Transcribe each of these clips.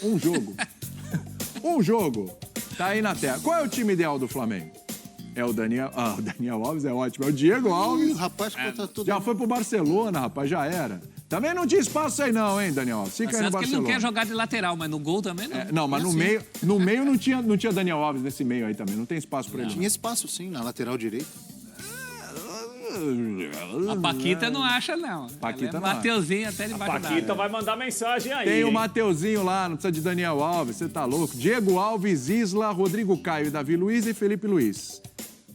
Um jogo. Um jogo. Tá aí na tela. Qual é o time ideal do Flamengo? É o Daniel... Ah, o Daniel Alves é ótimo. É o Diego Alves. O rapaz conta tudo. Já foi pro Barcelona, rapaz, já era. Também não tinha espaço aí não, hein, Daniel Alves? Fica aí no que ele não Barcelona. quer jogar de lateral, mas no gol também não. Não, mas no meio não tinha Daniel Alves nesse meio aí também. Não tem espaço pra ele. Tinha espaço, sim, na lateral direita. A Paquita não acha, não. Paquita não Mateuzinho até debaixo da Paquita vai mandar mensagem aí. Tem o hein? Mateuzinho lá, não precisa de Daniel Alves, você tá louco. Diego Alves, Isla, Rodrigo Caio, Davi Luiz e Felipe Luiz.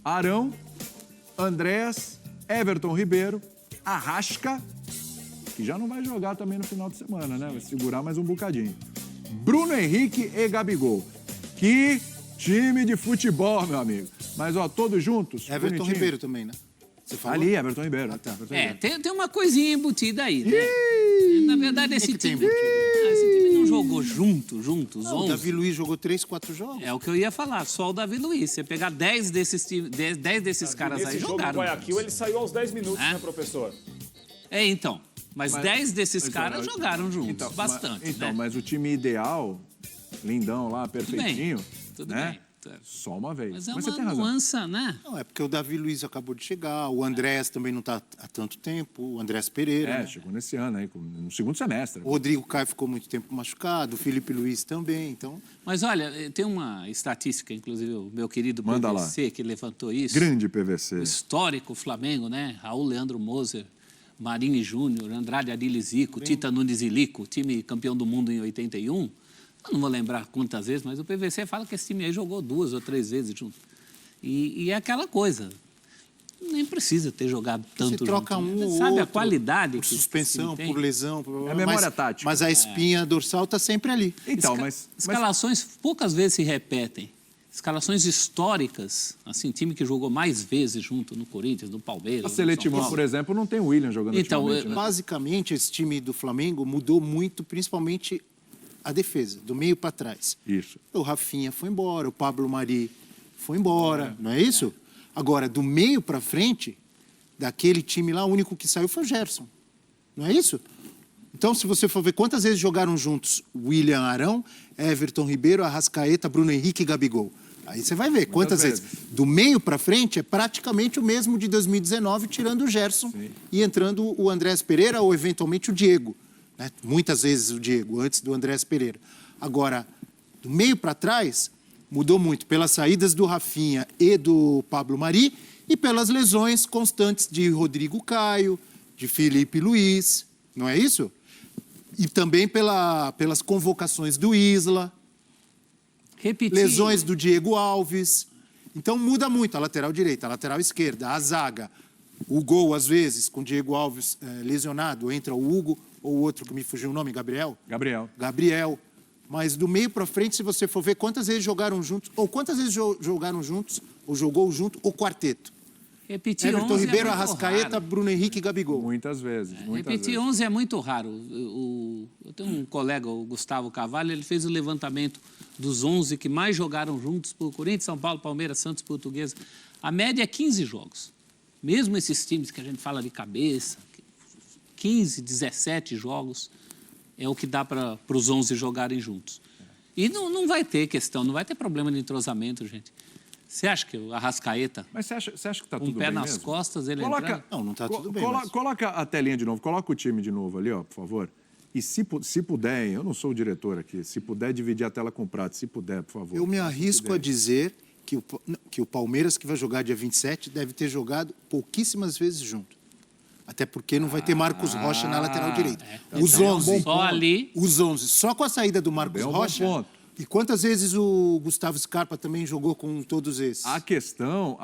Arão, Andrés, Everton Ribeiro, Arrasca, que já não vai jogar também no final de semana, né? Vai segurar mais um bocadinho. Bruno Henrique e Gabigol. Que time de futebol, meu amigo. Mas, ó, todos juntos. Everton bonitinho. Ribeiro também, né? Você falou? Ali, Everton Ribeiro. Ah, tá. Everton Ribeiro. tem uma coisinha embutida aí, né? Na verdade, esse que tem time... embutido? esse time não jogou juntos, O 11. Davi Luiz jogou 3, 4 jogos. É o que eu ia falar, só o Davi Luiz. Você pegar 10 desses caras Nesse aí, jogo jogaram. do Guayaquil, ele saiu aos 10 minutos, É? né, professor? Então. Mas 10 desses caras jogaram juntos, Então, bastante, Então, né? mas o time ideal, lindão lá, perfeitinho, tudo né? bem. Só uma vez. Mas é você uma tem razão. nuance, né? Não, é porque o Davi Luiz acabou de chegar, o Andrés também não está há tanto tempo, o Andrés Pereira. Né? Chegou nesse ano aí, no segundo semestre. O Rodrigo Caio ficou muito tempo machucado, o Felipe Luiz também, então... Mas olha, tem uma estatística, inclusive o meu querido Manda PVC, que levantou isso. Grande PVC. O histórico Flamengo, né? Raul Leandro Moser, Marini Júnior, Andrade Adili Zico, Tita Nunes e Lico, time campeão do mundo em 81. Eu não vou lembrar quantas vezes, mas o PVC fala que esse time aí jogou 2 ou 3 vezes junto. E é aquela coisa. Nem precisa ter jogado tanto Você troca junto, um né? ou Sabe outro, a qualidade por que suspensão, tem? por lesão... É memória tática. Mas a espinha dorsal está sempre ali. Então, mas Escalações poucas vezes se repetem. Escalações históricas, assim, time que jogou mais vezes junto no Corinthians, no Palmeiras. a no seletiva, São Paulo. por exemplo, não tem o William jogando Então, ultimamente, né? Basicamente, esse time do Flamengo mudou muito, principalmente a defesa, do meio para trás. Isso. O Rafinha foi embora, o Pablo Mari foi embora, não é isso? Agora, do meio para frente, daquele time lá, o único que saiu foi o Gerson. Não é isso? Então, se você for ver quantas vezes jogaram juntos William Arão, Everton Ribeiro, Arrascaeta, Bruno Henrique e Gabigol. Aí você vai ver quantas vezes. Do meio para frente é praticamente o mesmo de 2019, tirando o Gerson e entrando o Andrés Pereira ou eventualmente o Diego. Né? Muitas vezes o Diego, antes do Andrés Pereira. Agora, do meio para trás, mudou muito pelas saídas do Rafinha e do Pablo Mari e pelas lesões constantes de Rodrigo Caio, de Felipe Luiz, não é isso? E também pelas convocações do Isla, lesões do Diego Alves. Então muda muito a lateral direita, a lateral esquerda, a zaga. O gol, às vezes, com o Diego Alves lesionado, entra o Hugo ou o outro que me fugiu o nome, Gabriel. Mas do meio para frente, se você for ver quantas vezes jogaram juntos, ou quantas vezes jogaram juntos, ou jogou junto, o quarteto. Repetir Everton 11 Ribeiro, é muito Arrascaeta, raro. Bruno Henrique e Gabigol. Muitas vezes. Repetir 11 é muito raro. Eu tenho um colega, o Gustavo Carvalho, ele fez o levantamento dos 11 que mais jogaram juntos por Corinthians, São Paulo, Palmeiras, Santos, Portuguesa. A média é 15 jogos. Mesmo esses times que a gente fala de cabeça, 15, 17 jogos é o que dá para os 11 jogarem juntos. E não vai ter questão, não vai ter problema de entrosamento, gente. Você acha que o Arrascaeta, Mas você acha que está tudo um bem pé nas mesmo? costas, ele Coloca, entrar? Não está tudo bem. Coloca a telinha de novo, coloca o time de novo ali, ó, por favor. E se puder, eu não sou o diretor aqui, se puder dividir a tela com o Prato, se puder, por favor. Eu me arrisco a dizer que o Palmeiras, que vai jogar dia 27, deve ter jogado pouquíssimas vezes junto. Até porque não vai ter Marcos Rocha na lateral direita. Os 11. Só ali. Os 11. Só com a saída do Marcos Bom Rocha. ponto. E quantas vezes o Gustavo Scarpa também jogou com todos esses? A questão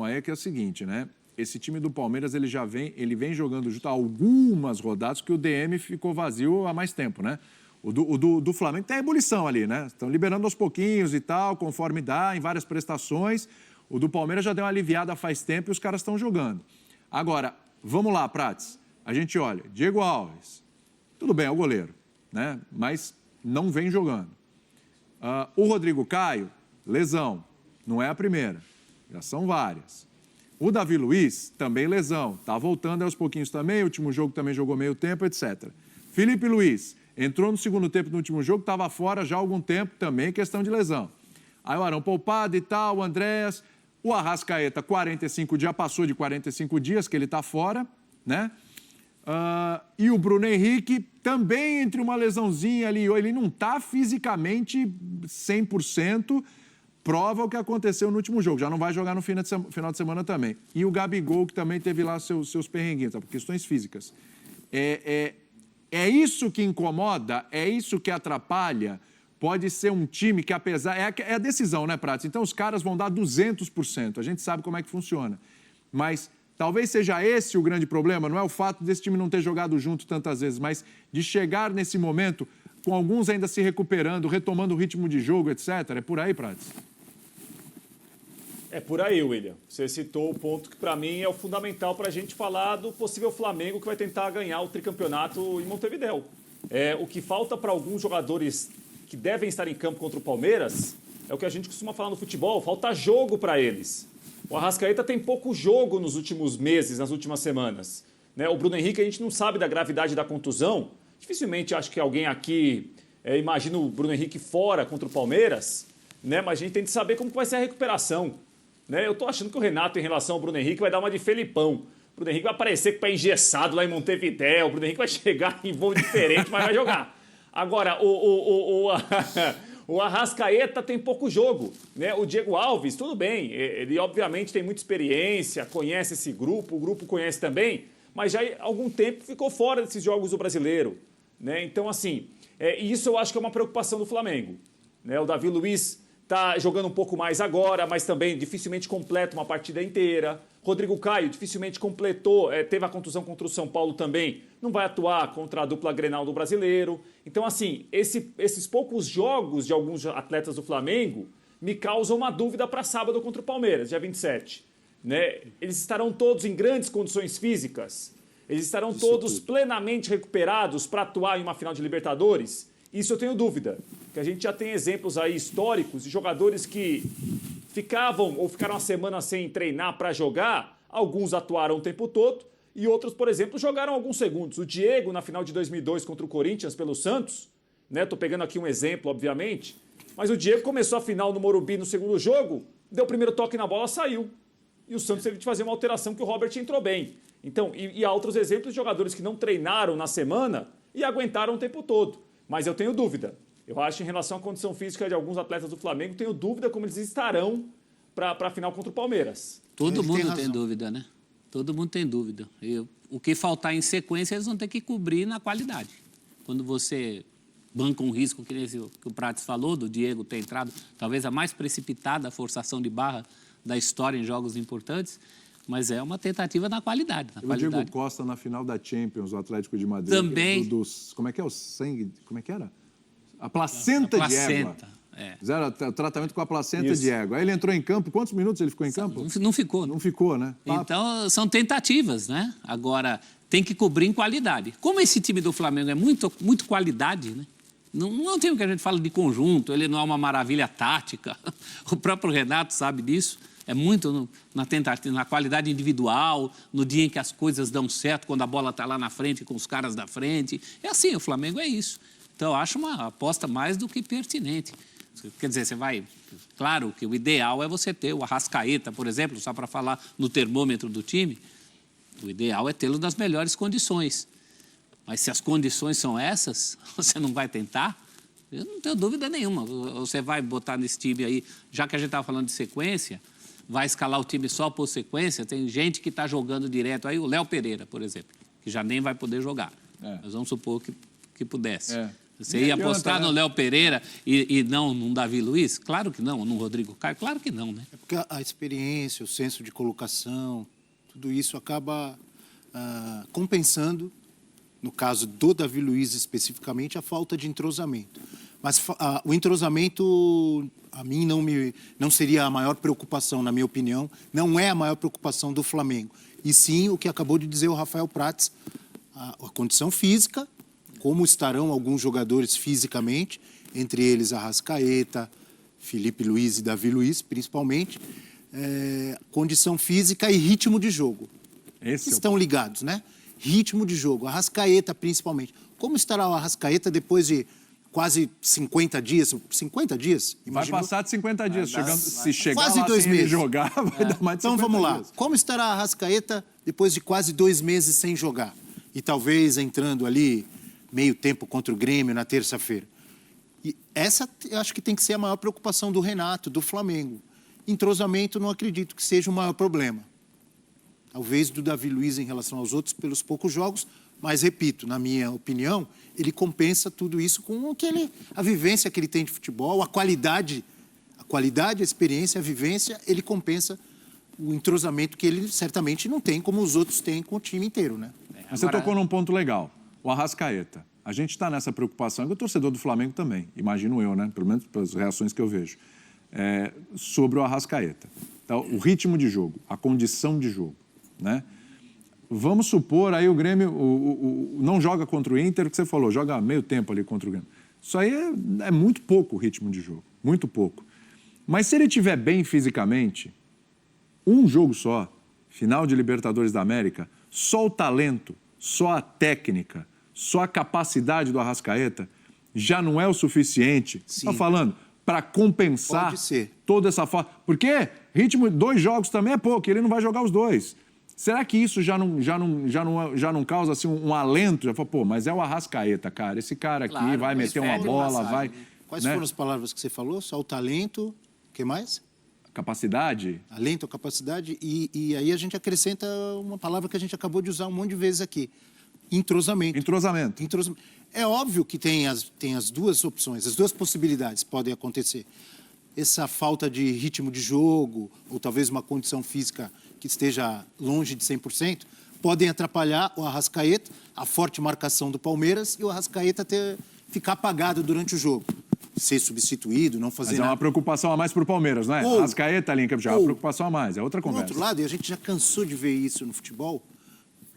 aí é que é o seguinte, né? Esse time do Palmeiras, ele vem jogando junto há algumas rodadas, que o DM ficou vazio há mais tempo, né? O do Flamengo tem a ebulição ali, né? Estão liberando aos pouquinhos e tal, conforme dá, em várias prestações. O do Palmeiras já deu uma aliviada faz tempo e os caras estão jogando. Agora, vamos lá, Prates. A gente olha, Diego Alves, tudo bem, é o goleiro, né? Mas não vem jogando. O Rodrigo Caio, lesão, não é a primeira, já são várias. O Davi Luiz, também lesão, tá voltando aos pouquinhos também, o último jogo também jogou meio tempo, etc. Felipe Luiz, Entrou no segundo tempo no último jogo, estava fora já há algum tempo também, questão de lesão. Aí o Arão poupado e tal, o Andréas, o Arrascaeta, 45 dias, passou de 45 dias que ele está fora, né? E o Bruno Henrique também entre uma lesãozinha ali, ele não está fisicamente 100%, prova o que aconteceu no último jogo, já não vai jogar no final de semana também. E o Gabigol, que também teve lá seus perrenguinhos, tá? Por questões físicas. É isso que incomoda, é isso que atrapalha. Pode ser um time que, apesar... É a decisão, né, Prates? Então, os caras vão dar 200%. A gente sabe como é que funciona. Mas talvez seja esse o grande problema. Não é o fato desse time não ter jogado junto tantas vezes, mas de chegar nesse momento com alguns ainda se recuperando, retomando o ritmo de jogo, etc. É por aí, Prates? É por aí, William. Você citou o ponto que, para mim, é o fundamental para a gente falar do possível Flamengo que vai tentar ganhar o tricampeonato em Montevidéu. O que falta para alguns jogadores que devem estar em campo contra o Palmeiras é o que a gente costuma falar no futebol, falta jogo para eles. O Arrascaeta tem pouco jogo nos últimos meses, nas últimas semanas. Né? O Bruno Henrique, a gente não sabe da gravidade da contusão. Dificilmente acho que alguém aqui imagina o Bruno Henrique fora contra o Palmeiras, né? Mas a gente tem que saber como que vai ser a recuperação. Né? Eu estou achando que o Renato, em relação ao Bruno Henrique, vai dar uma de Felipão. O Bruno Henrique vai aparecer com o pé engessado lá em Montevidéu. O Bruno Henrique vai chegar em voo diferente, mas vai jogar. Agora, o Arrascaeta tem pouco jogo. Né? O Diego Alves, tudo bem. Ele, obviamente, tem muita experiência, conhece esse grupo, o grupo conhece também, mas já há algum tempo ficou fora desses jogos do Brasileiro. Né? Então, assim, isso eu acho que é uma preocupação do Flamengo. Né? O Davi Luiz está jogando um pouco mais agora, mas também dificilmente completa uma partida inteira. Rodrigo Caio dificilmente completou, teve a contusão contra o São Paulo também, não vai atuar contra a dupla Grenal do Brasileiro. Então, assim, esses poucos jogos de alguns atletas do Flamengo me causam uma dúvida para sábado contra o Palmeiras, dia 27. Né? Eles estarão todos em grandes condições físicas? Eles estarão todos plenamente recuperados para atuar em uma final de Libertadores? Isso eu tenho dúvida, que a gente já tem exemplos aí históricos de jogadores que ficaram uma semana sem treinar para jogar, alguns atuaram o tempo todo e outros, por exemplo, jogaram alguns segundos. O Diego, na final de 2002 contra o Corinthians pelo Santos, né? Tô pegando aqui um exemplo, obviamente, mas o Diego começou a final no Morumbi no segundo jogo, deu o primeiro toque na bola, saiu. E o Santos teve que fazer uma alteração que o Robert entrou bem. Então, e há outros exemplos de jogadores que não treinaram na semana e aguentaram o tempo todo. Mas eu tenho dúvida. Eu acho, em relação à condição física de alguns atletas do Flamengo, tenho dúvida como eles estarão para a final contra o Palmeiras. Todo mundo tem dúvida, né? Todo mundo tem dúvida. O que faltar em sequência, eles vão ter que cobrir na qualidade. Quando você banca um risco, que o Prates falou, do Diego ter entrado, talvez a mais precipitada forçação de barra da história em jogos importantes, mas é uma tentativa na qualidade. O Diego Costa na final da Champions, o Atlético de Madrid. Também. Como é que é o sangue? Como é que era? A placenta de égua. Fizeram o tratamento com a placenta de égua. Aí ele entrou em campo. Quantos minutos ele ficou em campo? Não ficou. Não ficou, né? Então, são tentativas, né? Agora, tem que cobrir em qualidade. Como esse time do Flamengo é muito qualidade, né? Não é um time que a gente fala de conjunto, ele não é uma maravilha tática. O próprio Renato sabe disso. É muito na tentativa, na qualidade individual, no dia em que as coisas dão certo, quando a bola está lá na frente, com os caras da frente. É assim, o Flamengo é isso. Então, eu acho uma aposta mais do que pertinente. Quer dizer, você vai... Claro que o ideal é você ter o Arrascaeta, por exemplo, só para falar no termômetro do time. O ideal é tê-lo nas melhores condições. Mas se as condições são essas, você não vai tentar? Eu não tenho dúvida nenhuma. Você vai botar nesse time aí, já que a gente estava falando de sequência, vai escalar o time só por sequência. Tem gente que está jogando direto aí, o Léo Pereira, por exemplo, que já nem vai poder jogar. Nós vamos supor que pudesse. Você ia apostar no Léo Pereira e não no Davi Luiz? Claro que não. No Rodrigo Caio? Claro que não, né? É porque a experiência, o senso de colocação, tudo isso acaba compensando, no caso do Davi Luiz especificamente, a falta de entrosamento. Mas o entrosamento, a mim, não seria a maior preocupação, na minha opinião. Não é a maior preocupação do Flamengo. E sim o que acabou de dizer o Rafael Prates, a condição física, como estarão alguns jogadores fisicamente, entre eles Arrascaeta, Felipe Luiz e Davi Luiz, principalmente, condição física e ritmo de jogo. Estão ligados, né? Ritmo de jogo, Arrascaeta principalmente. Como estará o Arrascaeta depois de quase 50 dias? 50 dias? Vai Imaginou? passar de 50 dias. Se chegar Quase lá 2 sem ele meses. jogar, vai dar mais de 50 Então vamos lá. dias. Como estará a Arrascaeta depois de quase 2 meses sem jogar? E talvez entrando ali meio tempo contra o Grêmio na terça-feira. E essa eu acho que tem que ser a maior preocupação do Renato, do Flamengo. Entrosamento não acredito que seja o maior problema. Talvez do Davi Luiz em relação aos outros pelos poucos jogos, mas repito, na minha opinião, ele compensa tudo isso com a vivência que ele tem de futebol, a qualidade, a experiência, a vivência, ele compensa o entrosamento que ele certamente não tem, como os outros têm com o time inteiro, né? Mas você tocou num ponto legal, o Arrascaeta. A gente está nessa preocupação, e o torcedor do Flamengo também, imagino eu, né? Pelo menos pelas reações que eu vejo, sobre o Arrascaeta. Então, o ritmo de jogo, a condição de jogo, né? Vamos supor, aí o Grêmio não joga contra o Inter, que você falou, joga meio tempo ali contra o Grêmio. Isso aí é muito pouco o ritmo de jogo, muito pouco. Mas se ele estiver bem fisicamente, um jogo só, final de Libertadores da América, só o talento, só a técnica, só a capacidade do Arrascaeta já não é o suficiente, está falando, para compensar Pode ser. toda essa falta. Porque ritmo de 2 jogos também é pouco, ele não vai jogar os 2. Será que isso já não causa assim, um alento? Já fala, pô, mas é o Arrascaeta, cara. Esse cara aqui Claro, vai mas meter uma fede bola, passagem, vai... né? Quais né? foram as palavras que você falou? Só o talento, o que mais? Capacidade? Talento, capacidade, e aí a gente acrescenta uma palavra que a gente acabou de usar um monte de vezes aqui. Entrosamento. Entrosamento. É óbvio que tem as duas opções, as duas possibilidades podem acontecer. Essa falta de ritmo de jogo, ou talvez uma condição física que esteja longe de 100%, podem atrapalhar o Arrascaeta, a forte marcação do Palmeiras, e o Arrascaeta ficar apagado durante o jogo. Ser substituído, não fazer Mas é nada. uma preocupação a mais para o Palmeiras, não é? Ou- Arrascaeta ali em campo já é uma ou- preocupação a mais, é outra Por conversa. outro lado, e a gente já cansou de ver isso no futebol,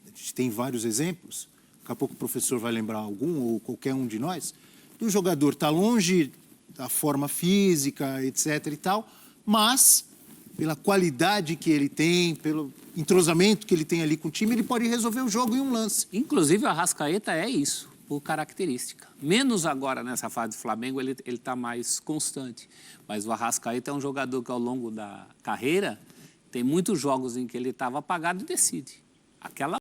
a gente tem vários exemplos, daqui a pouco o professor vai lembrar algum, ou qualquer um de nós, do jogador estar longe da forma física, etc. e tal, mas pela qualidade que ele tem, pelo entrosamento que ele tem ali com o time, ele pode resolver o jogo em um lance. Inclusive, o Arrascaeta é isso, por característica. Menos agora nessa fase do Flamengo, ele está mais constante. Mas o Arrascaeta é um jogador que, ao longo da carreira, tem muitos jogos em que ele estava apagado e decide. Aquela